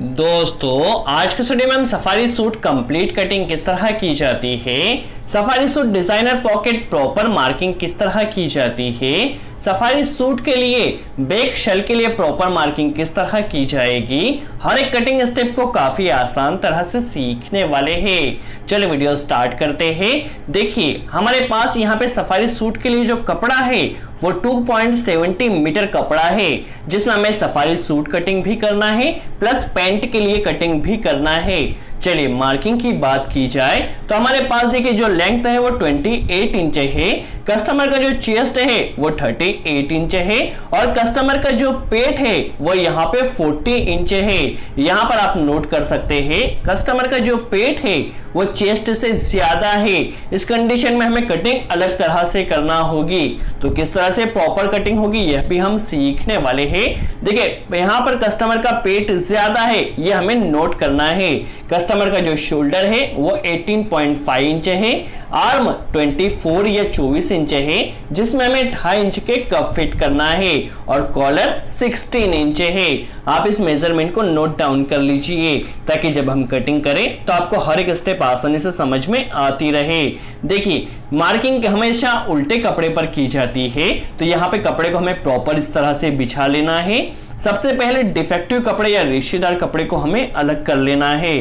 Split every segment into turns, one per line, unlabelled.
दोस्तों आज के स्टूडियो में हम सफारी सूट कंप्लीट कटिंग किस तरह की जाती है, safari suit designer pocket proper marking किस तरह की जाती है, सफारी सूट के लिए बैक शेल के लिए प्रॉपर मार्किंग किस तरह की जाएगी, हर एक कटिंग स्टेप को काफी आसान तरह से सीखने वाले हैं। चलो वीडियो स्टार्ट करते हैं। देखिए हमारे पास यहाँ पे सफारी सूट के लिए जो कपड़ा है वो 2.70 मीटर कपड़ा है, जिसमें हमें सफारी सूट कटिंग भी करना है प्लस पैंट के लिए कटिंग भी करना है। चलिए मार्किंग की बात की जाए तो हमारे पास देखिए जो लेंथ है वो 28 इंच है, कस्टमर का जो चेस्ट है वो 38 इंच है और कस्टमर का जो पेट है वो यहाँ पे 40 इंच है। यहाँ पर आप नोट कर सकते हैं कस्टमर का जो पेट है वो चेस्ट से ज्यादा है। इस कंडीशन में हमें कटिंग अलग तरह से करना होगी, तो किस तरह से प्रॉपर कटिंग होगी यह भी हम सीखने वाले हैं। देखिए यहाँ पर कस्टमर का पेट ज्यादा है, ये हमें नोट करना है। कस्टमर का जो शोल्डर है वो 18.5 इंच है, आर्म 24 या 24 इंच है जिसमें हमें 2.5 इंच के कप फिट करना है और कॉलर 16 इंच है। आप इस मेजरमेंट को नोट डाउन कर लीजिए ताकि जब हम कटिंग करें तो आपको हर एक स्टेप आसानी से समझ में आती रहे। देखिए मार्किंग हमेशा उल्टे कपड़े पर की जाती है, तो यहाँ पे कपड़े को हमें प्रॉपर इस तरह से बिछा लेना है। सबसे पहले डिफेक्टिव कपड़े या रेशेदार कपड़े को हमें अलग कर लेना है।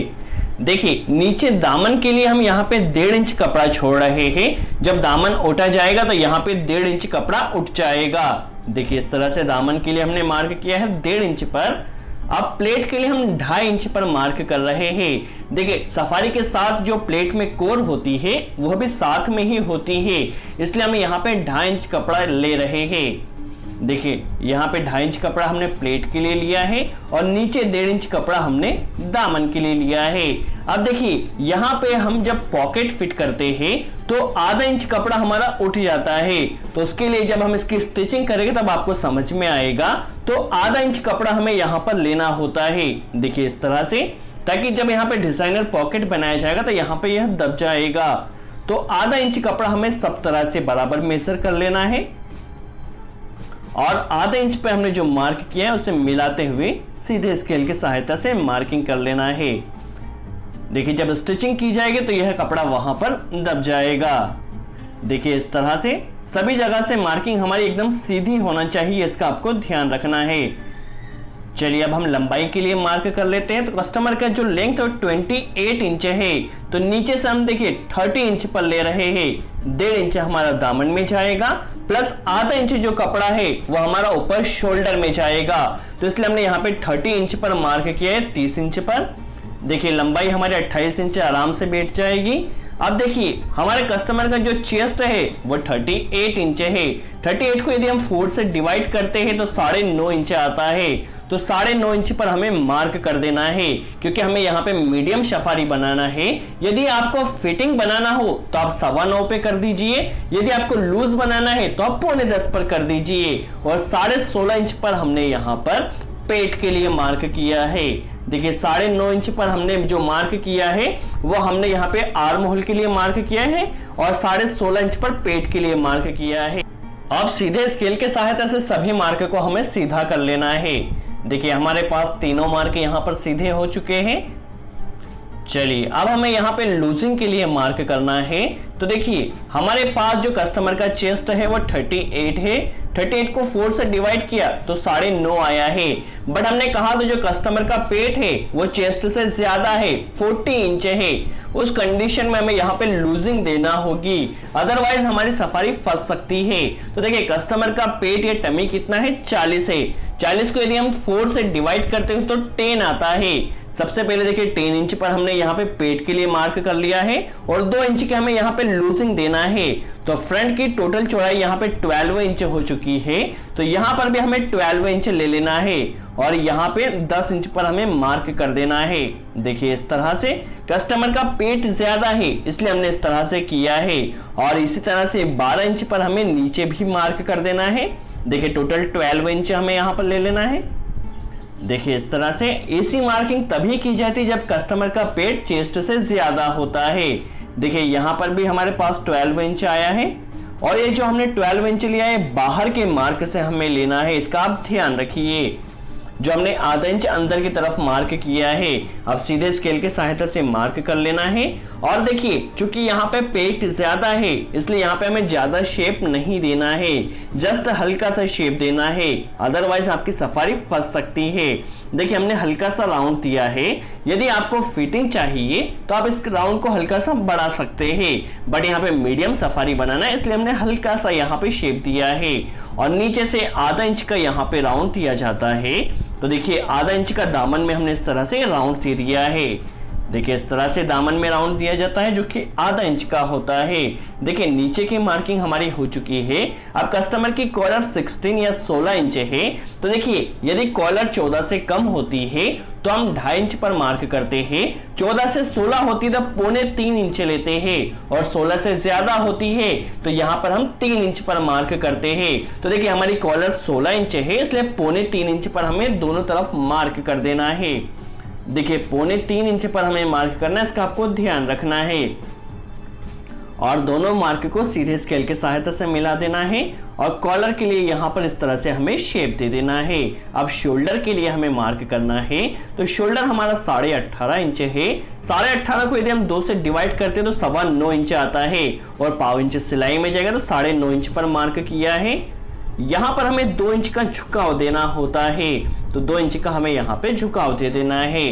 देखिए नीचे दामन के लिए हम यहाँ पे 1.5 इंच कपड़ा छोड़ रहे हैं, जब दामन उठा जाएगा तो यहाँ पे 1.5 इंच कपड़ा उठ जाएगा। देखिए इस तरह से दामन के लिए हमने मार्क किया है 1.5 इंच पर। अब प्लेट के लिए हम 2.5 इंच पर मार्क कर रहे हैं। देखिए सफारी के साथ जो प्लेट में कोर होती है वह भी साथ में ही होती है, इसलिए हम यहाँ पे 2.5 इंच कपड़ा ले रहे हैं। देखिए यहाँ पे 2.5 इंच कपड़ा हमने प्लेट के लिए लिया है और नीचे 1.5 इंच कपड़ा हमने दामन के लिए लिया है। अब देखिए यहाँ पे हम जब पॉकेट फिट करते हैं तो 0.5 इंच कपड़ा हमारा उठ जाता है, तो उसके लिए जब हम इसकी स्टिचिंग करेंगे तब आपको समझ में आएगा। तो 0.5 इंच कपड़ा हमें यहाँ पर लेना होता है। देखिए इस तरह से, ताकि जब यहाँ पे डिजाइनर पॉकेट बनाया जाएगा तो यहाँ पे यह दब जाएगा। तो 0.5 इंच कपड़ा हमें सब तरह से बराबर मेजर कर लेना है और 0.5 इंच पे हमने जो मार्क किया है उसे मिलाते हुए सीधे स्केल की सहायता से मार्किंग कर लेना है। देखिए जब स्टिचिंग की जाएगी तो यह कपड़ा वहां पर दब जाएगा। देखिए इस तरह से सभी जगह से मार्किंग हमारी एकदम सीधी होना चाहिए, इसका आपको ध्यान रखना है। चलिए अब हम लंबाई के लिए मार्क कर लेते हैं। तो कस्टमर का जो लेंथ है 28 इंच है, तो नीचे से हम देखिए 30 इंच पर ले रहे हैं। 1.5 इंच हमारा दामन में जाएगा प्लस 0.5 इंच जो कपड़ा है वो हमारा ऊपर शोल्डर में जाएगा, तो इसलिए हमने यहाँ पे 30 इंच पर मार्क किया है 30 इंच पर। देखिए लंबाई हमारे 28 इंच आराम से बैठ जाएगी। अब देखिए हमारे कस्टमर का जो चेस्ट है वो 38 इंच है। 38 को यदि हम 4 से डिवाइड करते हैं तो 9.5 इंच आता है, तो 9.5 इंच पर हमें मार्क कर देना है, क्योंकि हमें यहाँ पे मीडियम सफारी बनाना है। यदि आपको फिटिंग बनाना हो तो आप 9.25 पे कर दीजिए, यदि आपको लूज बनाना है तो आप 9.25 पर कर दीजिए और 16.5 इंच पर हमने यहाँ पर पेट के लिए मार्क किया है। देखिए 9.5 इंच पर हमने जो मार्क किया है वो हमने यहाँ पे आर्म होल के लिए मार्क किया है और 16.5 इंच पर पेट के लिए मार्क किया है। अब सीधे स्केल के सहायता से सभी मार्क को हमें सीधा कर लेना है। देखिए हमारे पास तीनों मार्क यहाँ पर सीधे हो चुके हैं। चलिए अब हमें यहाँ पे लूजिंग के लिए मार्क करना है। तो देखिए हमारे पास जो कस्टमर का चेस्ट है वो 38 है, 38 को 4 से डिवाइड किया तो 9.5 आया है, बट हमने कहा तो जो कस्टमर का पेट है वो चेस्ट से ज्यादा है, 40 इंच है। उस कंडीशन में हमें यहाँ पे लूजिंग देना होगी, अदरवाइज हमारी सफारी फंस सकती है। तो देखिए कस्टमर का पेट या टमी कितना है 40 है, 40 को यदि हम 4 से डिवाइड करते हैं तो 10 आता है। सबसे पहले देखिए 10 इंच पर हमने यहाँ पे पेट के लिए मार्क कर लिया है और 2 इंच के हमें यहाँ पे लूजिंग देना है। तो फ्रंट की टोटल चौड़ाई यहाँ पे 12 इंच हो चुकी है, तो यहाँ पर भी हमें 12 इंच ले लेना है और यहाँ पे 10 इंच पर हमें मार्क कर देना है। देखिए इस तरह से कस्टमर का पेट ज्यादा है इसलिए हमने इस तरह से किया है और इसी तरह से 12 इंच पर हमें नीचे भी मार्क कर देना है। देखिए टोटल 12 इंच हमें यहाँ पर ले लेना है। देखिए इस तरह से ऐसी मार्किंग तभी की जाती है जब कस्टमर का पेट चेस्ट से ज्यादा होता है। देखिए यहाँ पर भी हमारे पास 12 इंच आया है और ये जो हमने 12 इंच लिया है बाहर के मार्क से हमें लेना है, इसका आप ध्यान रखिए। जो हमने आधा इंच अंदर की तरफ मार्क किया है, अब सीधे स्केल की सहायता से मार्क कर लेना है। और देखिए चूंकि यहाँ पे पेट ज्यादा है इसलिए यहाँ पे हमें ज्यादा शेप नहीं देना है, जस्ट हल्का सा शेप देना है, अदरवाइज आपकी सफारी फंस सकती है। देखिए हमने हल्का सा राउंड दिया है, यदि आपको फिटिंग चाहिए तो आप इस राउंड को हल्का सा बढ़ा सकते हैं, बट यहाँ पे मीडियम सफारी बनाना है इसलिए हमने हल्का सा यहाँ पे शेप दिया है। और नीचे से आधा इंच का यहाँ पे राउंड दिया जाता है। तो देखिए आधा इंच का दामन में हमने इस तरह से राउंड दे दिया है। देखिए इस तरह से दामन में राउंड दिया जाता है जो कि आधा इंच का होता है। देखिए नीचे की मार्किंग हमारी हो चुकी है। अब कस्टमर की कॉलर 16 या 16 इंच है, तो देखिए यदि कॉलर 14 से कम होती है तो हम 2.5 इंच पर मार्क करते हैं। 14 से 16 होती तो 2.25 इंच लेते हैं, और 16 से ज्यादा होती है तो यहाँ पर हम 3 इंच पर मार्क करते हैं। तो देखिए हमारी कॉलर 16 इंच है इसलिए 2.25 इंच पर हमें दोनों तरफ मार्क कर देना है। देखिए 2.25 इंच पर हमें मार्क करना है, इसका आपको ध्यान रखना है। और दोनों मार्क को सीधे स्केल की सहायता से मिला देना है। और कॉलर के लिए यहाँ पर इस तरह से हमें शेप दे देना है। अब शोल्डर के लिए हमें मार्क करना है, तो शोल्डर हमारा 18.5 इंच है। 18.5 को यदि हम 2 से डिवाइड करते हैं तो 9.25 इंच आता है, और पाव इंच सिलाई में जाएगा तो 9.5 इंच पर मार्क किया है। यहाँ पर हमें 2 इंच का झुकाव देना होता है, तो 2 इंच का हमें यहाँ पे झुकाव दे देना है।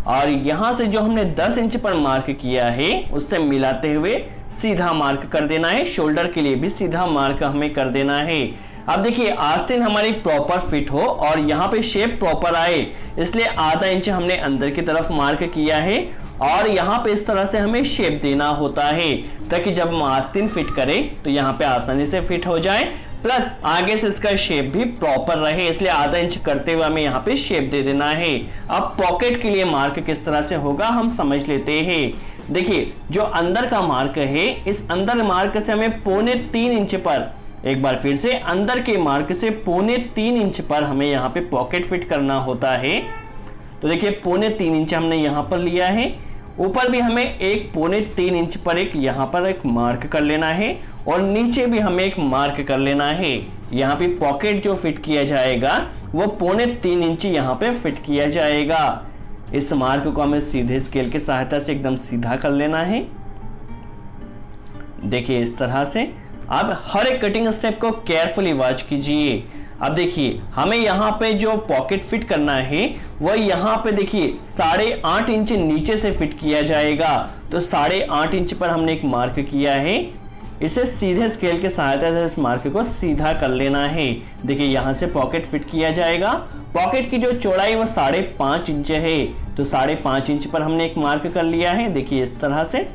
और यहाँ से जो हमने 10 इंच पर मार्क किया है उससे मिलाते हुए सीधा मार्क कर देना है। शोल्डर के लिए भी सीधा मार्क हमें कर देना है। अब देखिए आस्तीन हमारी प्रॉपर फिट हो और यहाँ पे शेप प्रॉपर आए, इसलिए आधा इंच हमने अंदर की तरफ मार्क किया है, और यहाँ पे इस तरह से हमें शेप देना होता है ताकि जब हम आस्तीन फिट करें तो यहाँ पे आसानी से फिट हो जाए, प्लस आगे से इसका शेप भी प्रॉपर रहे, इसलिए आधा इंच करते हुए हमें यहाँ पे शेप दे देना है। अब पॉकेट के लिए मार्क किस तरह से होगा हम समझ लेते हैं। देखिए जो अंदर का मार्क है, इस अंदर मार्क से हमें 3.25 इंच पर, एक बार फिर से अंदर के मार्क से 3.25 इंच पर हमें यहाँ पे पॉकेट फिट करना होता है। तो देखिए 3.25 इंच हमने यहाँ पर लिया है। ऊपर भी हमें एक 3.25 इंच पर एक यहाँ पर एक मार्क कर लेना है, और नीचे भी हमें एक मार्क कर लेना है। यहाँ पे पॉकेट जो फिट किया जाएगा वो 3.25 इंच यहाँ पे फिट किया जाएगा। इस मार्क को हमें सीधे स्केल की सहायता से एकदम सीधा कर लेना है। देखिए इस तरह से। अब हर एक कटिंग स्टेप को केयरफुली वॉच कीजिए। अब देखिए हमें यहाँ पे जो पॉकेट फिट करना है वो यहाँ पे देखिए 8.5 इंच नीचे से फिट किया जाएगा। तो 8.5 इंच पर हमने एक मार्क किया है, इसे सीधे स्केल की सहायता से इस मार्क को सीधा कर लेना है। देखिए यहाँ से पॉकेट फिट किया जाएगा। पॉकेट की जो चौड़ाई वो 5.5 इंच है, तो 5.5 इंच पर हमने एक मार्क कर लिया है। देखिए इस तरह से।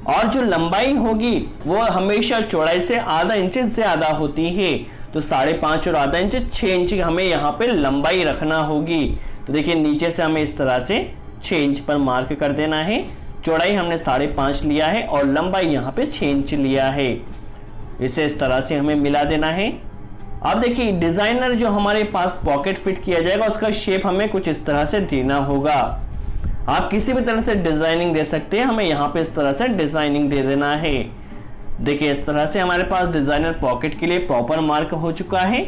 और जो लंबाई होगी वो हमेशा चौड़ाई से आधा इंच ज्यादा होती है, तो 5.5 और आधा इंच 6 इंच हमें यहाँ पे लंबाई रखना होगी। तो देखिए नीचे से हमें इस तरह से 6 इंच पर मार्क कर देना है। चौड़ाई हमने 5.5 लिया है और लंबाई यहाँ पे 6 इंच लिया है। इसे इस तरह से हमें मिला देना है। अब देखिए डिजाइनर जो हमारे पास पॉकेट फिट किया जाएगा उसका शेप हमें कुछ इस तरह से देना होगा। आप किसी भी तरह से डिजाइनिंग दे सकते हैं, हमें यहाँ पे इस तरह से डिजाइनिंग दे देना है। देखिए इस तरह से हमारे पास डिजाइनर पॉकेट के लिए प्रॉपर मार्क हो चुका है।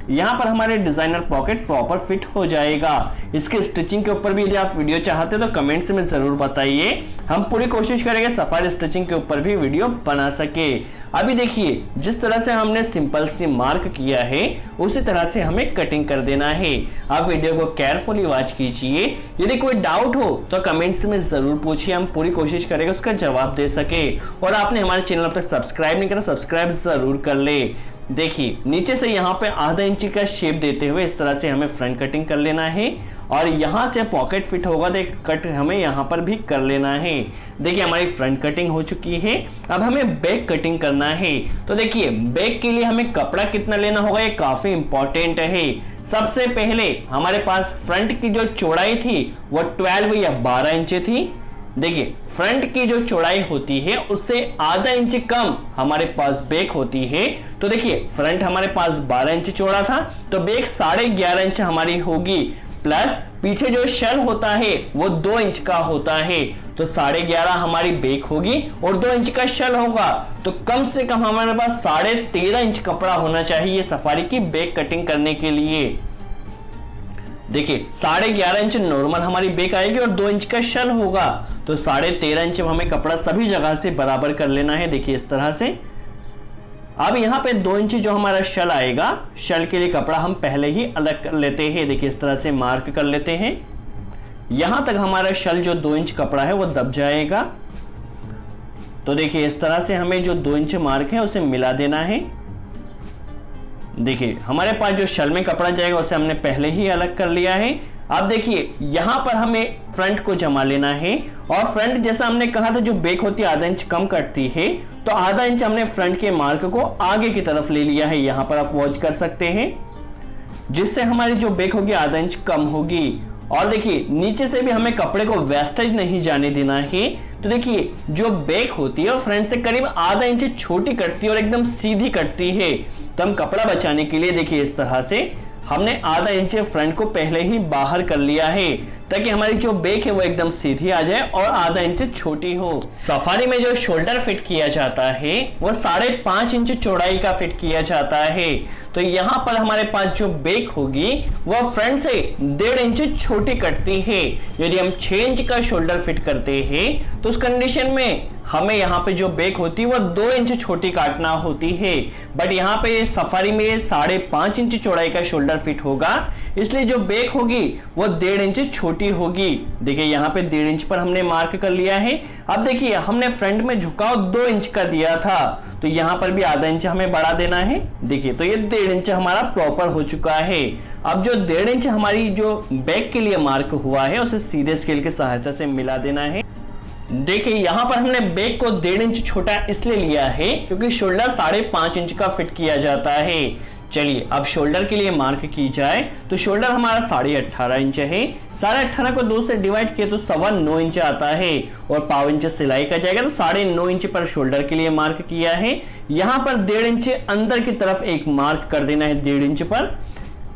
यहाँ पर हमारे डिजाइनर पॉकेट प्रॉपर फिट हो जाएगा। इसके स्टिचिंग के ऊपर भी यदि आप वीडियो चाहते हैं तो कमेंट्स में जरूर बताइए, हम पूरी कोशिश करेंगे सफारी स्टिचिंग के ऊपर भी वीडियो बना सके। अभी देखिए जिस तरह से हमने सिंपल सी मार्क किया है उसी तरह से हमें कटिंग कर देना है। आप वीडियो को केयरफुली वॉच कीजिए। यदि कोई डाउट हो तो कमेंट्स में जरूर पूछिए, हम पूरी कोशिश करेंगे उसका जवाब दे सके। और आपने हमारे चैनल अब तक सब्सक्राइब नहीं करा, सब्सक्राइब जरूर कर ले। देखिए नीचे से यहाँ पे आधा इंच का शेप देते हुए इस तरह से हमें फ्रंट कटिंग कर लेना है, और यहाँ से पॉकेट फिट होगा तो एक कट हमें यहाँ पर भी कर लेना है। देखिए हमारी फ्रंट कटिंग हो चुकी है। अब हमें बैक कटिंग करना है। तो देखिए बैक के लिए हमें कपड़ा कितना लेना होगा ये काफी इंपॉर्टेंट है। सबसे पहले हमारे पास फ्रंट की जो चौड़ाई थी वो 12 या 12 इंच थी। देखिए फ्रंट की जो चौड़ाई होती है उससे आधा इंच कम हमारे पास बैक होती है। तो देखिए फ्रंट हमारे पास 12 इंच चौड़ा था तो बैक 11.5 इंच हमारी होगी, प्लस पीछे जो शेल होता है वो 2 इंच का होता है, तो 11.5 हमारी बैक होगी और 2 इंच का शेल होगा। तो कम से कम हमारे पास 13.5 इंच कपड़ा होना चाहिए सफारी की बैक कटिंग करने के लिए। देखिए 11.5 इंच नॉर्मल हमारी बेक आएगी और 2 इंच का शल होगा, तो 13.5 इंच में हमें कपड़ा सभी जगह से बराबर कर लेना है। देखिए इस तरह से। अब यहाँ पे 2 इंच जो हमारा शल आएगा, शल के लिए कपड़ा हम पहले ही अलग कर लेते हैं। देखिए इस तरह से मार्क कर लेते हैं। यहां तक हमारा शल जो 2 इंच कपड़ा है वो दब जाएगा। तो देखिए इस तरह से हमें जो 2 इंच मार्क है उसे मिला देना है। देखिए हमारे पास जो शल में कपड़ा जाएगा उसे हमने पहले ही अलग कर लिया है। अब देखिए यहां पर हमें फ्रंट को जमा लेना है, और फ्रंट जैसा हमने कहा था जो बेक होती है आधा इंच कम कटती है, तो आधा इंच हमने फ्रंट के मार्क को आगे की तरफ ले लिया है। यहां पर आप वॉच कर सकते हैं, जिससे हमारी जो बेक होगी आधा इंच कम होगी। और देखिए नीचे से भी हमें कपड़े को वेस्टेज नहीं जाने देना है। तो देखिए जो बेक होती है वो फ्रंट से करीब आधा इंच छोटी कटती है और एकदम सीधी कटती है। तो हम कपड़ा बचाने के लिए देखिए इस तरह से हमने आधा इंच फ्रंट को पहले ही बाहर कर लिया है, ताकि हमारी जो बेक है वो एकदम सीधी आ जाए और आधा इंच छोटी हो। सफारी में जो शोल्डर फिट किया जाता है वो 5.5 इंच चौड़ाई का फिट किया जाता है। तो यहाँ पर हमारे पास जो बेक होगी वो फ्रंट से 1.5 इंच छोटी कटती है। यदि हम 6 इंच का शोल्डर फिट करते हैं तो उस कंडीशन में हमें यहाँ पे जो बेक होती है वो 2 इंच छोटी काटना होती है। बट यहाँ पे सफारी में 5.5 इंच चौड़ाई का शोल्डर फिट होगा, इसलिए जो बेक होगी वो 1.5 इंच छोटी होगी। देखिए यहाँ पे 1.5 इंच पर हमने मार्क कर लिया है। अब देखिए हमने फ्रंट में झुकाव 2 इंच का दिया था, तो यहाँ पर भी आधा इंच हमें बढ़ा देना है। देखिए तो ये 1.5 इंच हमारा प्रॉपर हो चुका है। अब जो 1.5 इंच हमारी जो बैक के लिए मार्क हुआ है उसे सीधे स्केल की सहायता से मिला देना है। देखिए यहाँ पर हमने बैक को 1.5 इंच छोटा इसलिए लिया है क्योंकि शोल्डर 5.5 इंच का फिट किया जाता है। चलिए अब शोल्डर के लिए मार्क की जाए तो शोल्डर हमारा 18.5 इंच है। 18.5 को 2 से डिवाइड किए तो 9.25 इंच आता है, और पाव इंच सिलाई का जाएगा तो 9.5 इंच पर शोल्डर के लिए मार्क किया है। यहाँ पर 1.5 इंच अंदर की तरफ एक मार्क कर देना है 1.5 इंच पर।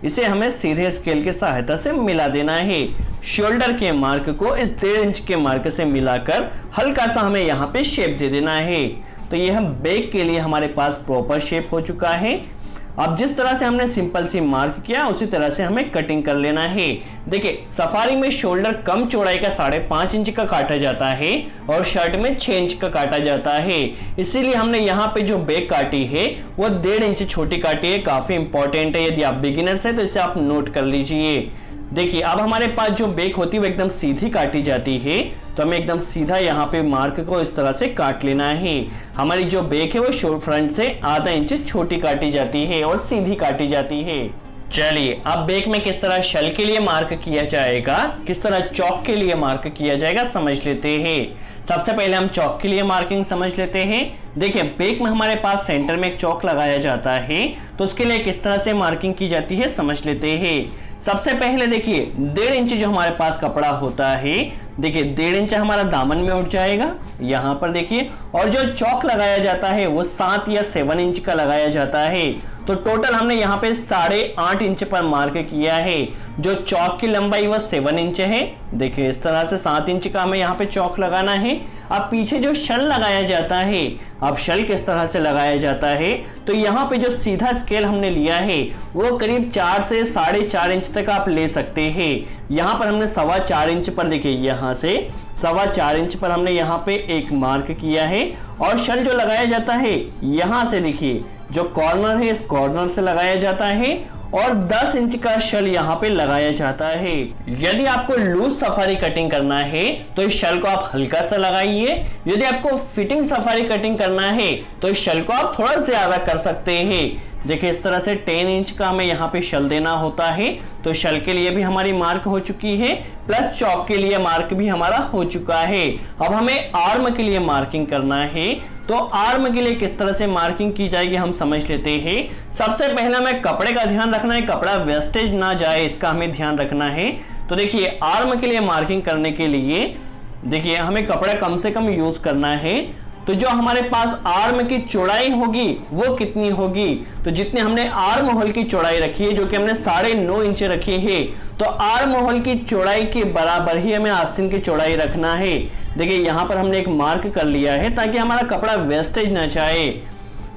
इसे हमें सीधे स्केल की सहायता से मिला देना है। शोल्डर के मार्क को इस 1.5 इंच के मार्क से मिलाकर हल्का सा हमें यहाँ पे शेप दे देना है। तो ये हम बैक के लिए हमारे पास प्रॉपर शेप हो चुका है। अब जिस तरह से हमने सिंपल सी मार्क किया उसी तरह से हमें कटिंग कर लेना है। देखिए सफारी में शोल्डर कम चौड़ाई का 5.5 इंच का काटा जाता है और शर्ट में 6 इंच का काटा जाता है। इसीलिए हमने यहाँ पे जो बैक काटी है वो 1.5 इंच छोटी काटी है। काफी इंपॉर्टेंट है, यदि आप बिगिनर्स हैं तो इसे आप नोट कर लीजिए। देखिए अब हमारे पास जो बैक होती है वो एकदम सीधी काटी जाती है, तो हमें एकदम सीधा यहाँ पे मार्क को इस तरह से काट लेना है। हमारी जो बैक है वो फ्रंट से आधा इंच छोटी काटी जाती है और सीधी काटी जाती है। चलिए अब बैक में किस तरह शल के लिए मार्क किया जाएगा, किस तरह चौक के लिए मार्क किया जाएगा समझ लेते हैं। सबसे पहले हम चौक के लिए मार्किंग समझ लेते हैं। देखिए बैक में हमारे पास सेंटर में एक चौक लगाया जाता है, तो उसके लिए किस तरह से मार्किंग की जाती है समझ लेते हैं। सबसे पहले देखिए 1.5 इंच जो हमारे पास कपड़ा होता है, देखिए 1.5 इंच हमारा दामन में उठ जाएगा यहाँ पर देखिए, और जो चौक लगाया जाता है वो 7 या 7 इंच का लगाया जाता है। तो टोटल हमने यहाँ पे 8.5 इंच पर मार्क किया है। जो चौक की लंबाई वो 7 इंच है। देखिए इस तरह से 7 इंच का हमें यहाँ पे चौक लगाना है। अब पीछे जो शल लगाया जाता है, अब शल किस तरह से लगाया जाता है, तो यहाँ पे जो सीधा स्केल हमने लिया है वो करीब 4 से 4.5 इंच तक आप ले सकते हैं। यहाँ पर हमने 4.25 इंच पर देखिए यहाँ से 4.25 इंच पर हमने यहाँ पे एक मार्क किया है, और शल जो लगाया जाता है यहाँ से देखिए जो कॉर्नर है इस कॉर्नर से लगाया जाता है, और 10 इंच का शल यहाँ पे लगाया जाता है। यदि आपको लूज सफारी कटिंग करना है तो इस शल को आप हल्का सा लगाइए। यदि आपको फिटिंग सफारी कटिंग करना है तो इस शल को आप थोड़ा ज्यादा कर सकते हैं। देखिए इस तरह से 10 इंच का हमें यहाँ पे शल देना होता है। तो शल के लिए भी हमारी मार्क हो चुकी है, प्लस चौक के लिए मार्क भी हमारा हो चुका है। अब हमें आर्म के लिए मार्किंग करना है, तो आर्म के लिए किस तरह से मार्किंग की जाएगी हम समझ लेते हैं। सबसे पहले हमें कपड़े का ध्यान रखना है, कपड़ा वेस्टेज ना जाए इसका हमें ध्यान रखना है। तो देखिए आर्म के लिए मार्किंग करने के लिए देखिए हमें कपड़ा कम से कम यूज करना है। तो जो हमारे पास आर्म की चौड़ाई होगी वो कितनी होगी, तो जितने हमने आर्म होल की चौड़ाई रखी है जो कि हमने 9.5 इंच रखी है, तो आर्म होल की चौड़ाई के बराबर ही हमें आस्तीन की चौड़ाई रखना है। देखिए यहाँ पर हमने एक मार्क कर लिया है ताकि हमारा कपड़ा वेस्टेज ना जाए।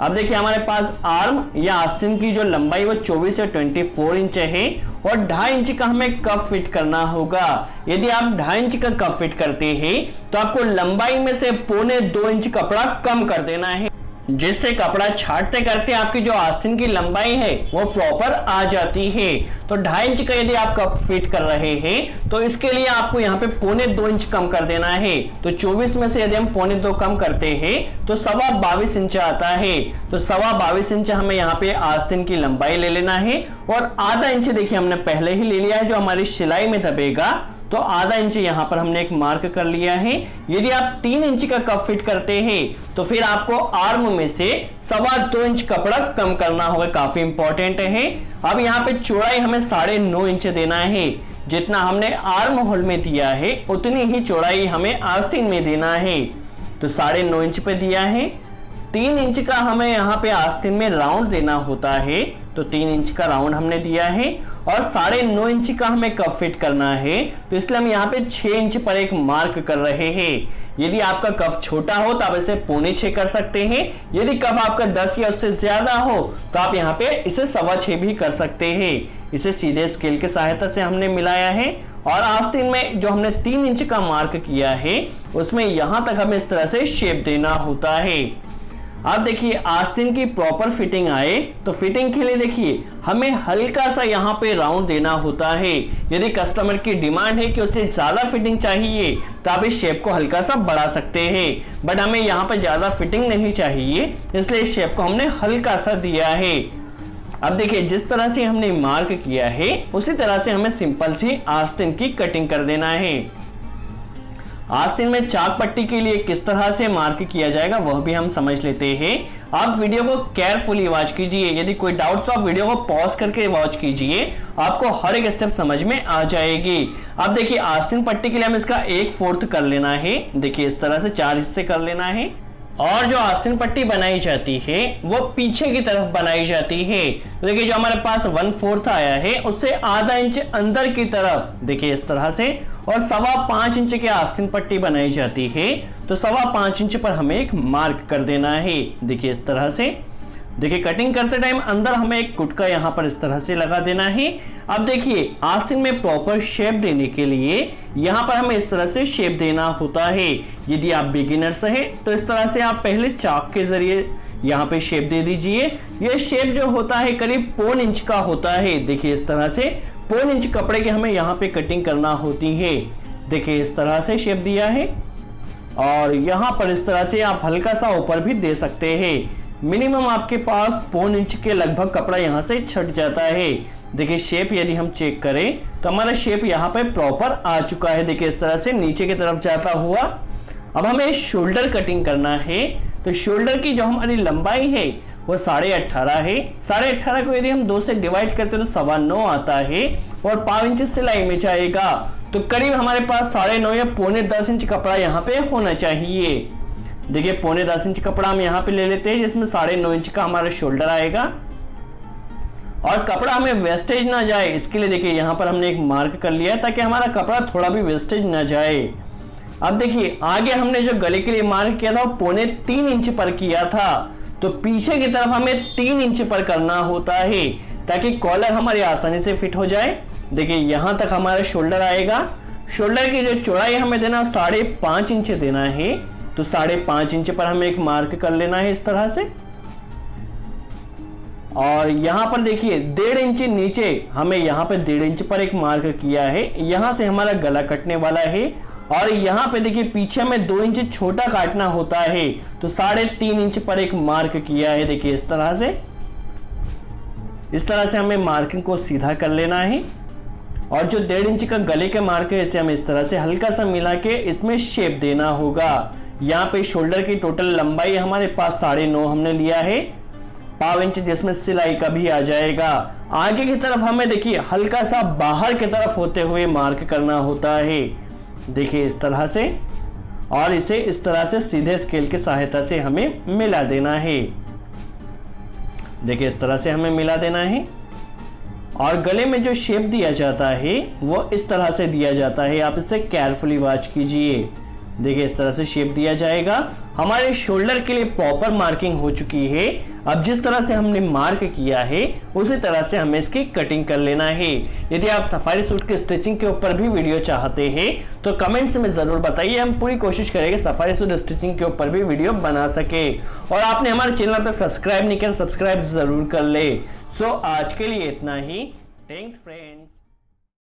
अब देखिए हमारे पास आर्म या आस्तीन की जो लंबाई वो 24 से 24 इंच है, और 2.5 इंच का हमें कप फिट करना होगा। यदि आप 2.5 इंच का कप फिट करते हैं तो आपको लंबाई में से 1.25 इंच कपड़ा कम कर देना है, जिससे कपड़ा छांटते करते आपकी जो आस्तीन की लंबाई है वो प्रॉपर आ जाती है। तो 2.5 इंच का यदि आप कप फिट कर रहे हैं तो इसके लिए आपको यहाँ पे 1.25 इंच कम कर देना है। तो 24 में से यदि हम 1.25 कम करते हैं तो 22.25 इंच आता है। तो 22.25 इंच हमें यहाँ पे आस्तीन की लंबाई ले लेना है और आधा इंच देखिए हमने पहले ही ले लिया है जो हमारी सिलाई में दबेगा। तो आधा इंच यहां पर हमने एक मार्क कर लिया है। यदि आप 3 इंच का कप फिट करते हैं तो फिर आपको आर्म में से 2.25 इंच कपड़ा कम करना होगा, काफी इंपॉर्टेंट है। अब यहां पे चौड़ाई हमें 9.5 इंच देना है। जितना हमने आर्म होल में दिया है उतनी ही चौड़ाई हमें आस्तीन में देना है। तो 9.5 इंच पे दिया है। 3 इंच का हमें यहाँ पे आस्तीन में राउंड देना होता है, तो 3 इंच का राउंड हमने दिया है और 9.5 इंच का हमें कप फिट करना है। तो इसलिए हम यहाँ पे 6 इंच पर एक मार्क कर रहे हैं। यदि आपका कप छोटा हो तो आप इसे 5.25 कर सकते हैं। यदि कप आपका 10 या उससे ज्यादा हो तो आप यहाँ पे इसे 6.25 भी कर सकते हैं। इसे सीधे स्केल की सहायता से हमने मिलाया है और आस्तीन में जो हमने 3 इंच का मार्क किया है उसमें यहां तक हमें इस तरह से शेप देना होता है। अब देखिए आस्तीन की प्रॉपर फिटिंग आए तो फिटिंग के लिए देखिए हमें हल्का सा यहाँ पे राउंड देना होता है। यदि कस्टमर की डिमांड है कि उसे ज्यादा फिटिंग चाहिए तो आप इस शेप को हल्का सा बढ़ा सकते हैं, बट हमें यहाँ पे ज्यादा फिटिंग नहीं चाहिए, इसलिए इस शेप को हमने हल्का सा दिया है। अब देखिए जिस तरह से हमने मार्क किया है उसी तरह से हमें सिंपल सी आस्तीन की कटिंग कर देना है। आस्तीन में चाक पट्टी के लिए किस तरह से मार्क किया जाएगा वह भी हम समझ लेते हैं। आप वीडियो को केयरफुली वॉच कीजिए। यदि कोई डाउट तो आप वीडियो को पॉज करके वॉच कीजिए, आपको हर एक स्टेप समझ में आ जाएगी। अब देखिए आस्तीन पट्टी के लिए हम इसका 1/4 कर लेना है। देखिए इस तरह से 4 हिस्से कर लेना है और जो आस्तीन पट्टी बनाई जाती है वो पीछे की तरफ बनाई जाती है। तो देखिए जो हमारे पास 1/4 आया है उससे आधा इंच अंदर की तरफ देखिए इस तरह से और 5.25 इंच की आस्तीन पट्टी बनाई जाती है। तो 5.25 इंच पर हमें एक मार्क कर देना है। देखिए इस तरह से देखिए कटिंग करते टाइम अंदर हमें एक कुटका यहाँ पर इस तरह से लगा देना है। अब देखिए आस्तीन में प्रॉपर शेप देने के लिए यहाँ पर हमें इस तरह से शेप देना होता है। यदि आप बिगिनर्स हैं तो इस तरह से आप पहले चाक के जरिए यहाँ पे शेप दे दीजिए। यह शेप जो होता है करीब 1.25 इंच का होता है। देखिए इस तरह से 1.25 इंच कपड़े के हमें यहाँ पे कटिंग करना होती है। देखिए इस तरह से शेप दिया है और यहाँ पर इस तरह से आप हल्का सा ऊपर भी दे सकते हैं। मिनिमम आपके पास 1.25 इंच के लगभग कपड़ा यहाँ से छट जाता है। देखिए शेप यदि हम चेक करें तो हमारा शेप यहाँ पे प्रॉपर आ चुका है। देखिए इस तरह से नीचे की तरफ जाता हुआ। अब हमें शोल्डर कटिंग करना है। तो शोल्डर की जो हमारी लंबाई है वो 18.5 है। 18.5 को यदि हम 2 से डिवाइड करते हैं तो 9.25 आता है और 5 इंच सिलाई में जाएगा। तो करीब हमारे पास 9.5 या 9.25 इंच कपड़ा यहाँ पे होना चाहिए। देखिए 9.25 इंच कपड़ा हम यहाँ पे ले लेते हैं जिसमें 9.5 इंच का हमारा शोल्डर आएगा और कपड़ा हमें वेस्टेज ना जाए इसके लिए देखिए यहाँ पर हमने एक मार्क कर लिया ताकि हमारा कपड़ा थोड़ा भी वेस्टेज ना जाए। अब देखिए आगे हमने जो गले के लिए मार्क किया था वो 3.25 इंच पर किया था। तो पीछे की तरफ हमें 3 इंच पर करना होता है ताकि कॉलर हमारी आसानी से फिट हो जाए। देखिए यहां तक हमारा शोल्डर आएगा। शोल्डर की जो चौड़ाई हमें देना 5.5 इंच देना है। तो 5.5 इंच पर हमें एक मार्क कर लेना है इस तरह से और यहां पर देखिए 1.5 इंच नीचे हमें यहां पर 1.5 इंच पर एक मार्क किया है। यहां से हमारा गला कटने वाला है और यहाँ पे देखिए पीछे में 2 इंच छोटा काटना होता है। तो 3.5 इंच पर एक मार्क किया है। देखिए इस तरह से हमें मार्किंग को सीधा कर लेना है और जो 1.5 इंच का गले के मार्क है इसे हम इस तरह से हल्का सा मिला के इसमें शेप देना होगा। यहाँ पे शोल्डर की टोटल लंबाई हमारे पास 9.5 हमने लिया है, 5 इंच जिसमें सिलाई का भी आ जाएगा। आगे की तरफ हमें देखिए हल्का सा बाहर की तरफ होते हुए मार्क करना होता है। देखिए इस तरह से और इसे इस तरह से सीधे स्केल की सहायता से हमें मिला देना है। देखिए इस तरह से हमें मिला देना है और गले में जो शेप दिया जाता है वो इस तरह से दिया जाता है। आप इसे केयरफुली वॉच कीजिए। देखिए इस तरह से शेप दिया जाएगा। हमारे शोल्डर के लिए प्रॉपर मार्किंग हो चुकी है। अब जिस तरह से हमने मार्क किया है उसी तरह से हमें इसकी कटिंग कर लेना है। यदि आप सफारी सूट के स्टिचिंग के ऊपर भी वीडियो चाहते हैं तो कमेंट्स में जरूर बताइए, हम पूरी कोशिश करेंगे सफारी सूट स्टिचिंग के ऊपर भी वीडियो बना सके। और आपने हमारे चैनल पर सब्सक्राइब नहीं किया, सब्सक्राइब जरूर कर ले। सो आज के लिए इतना ही। Thanks friends.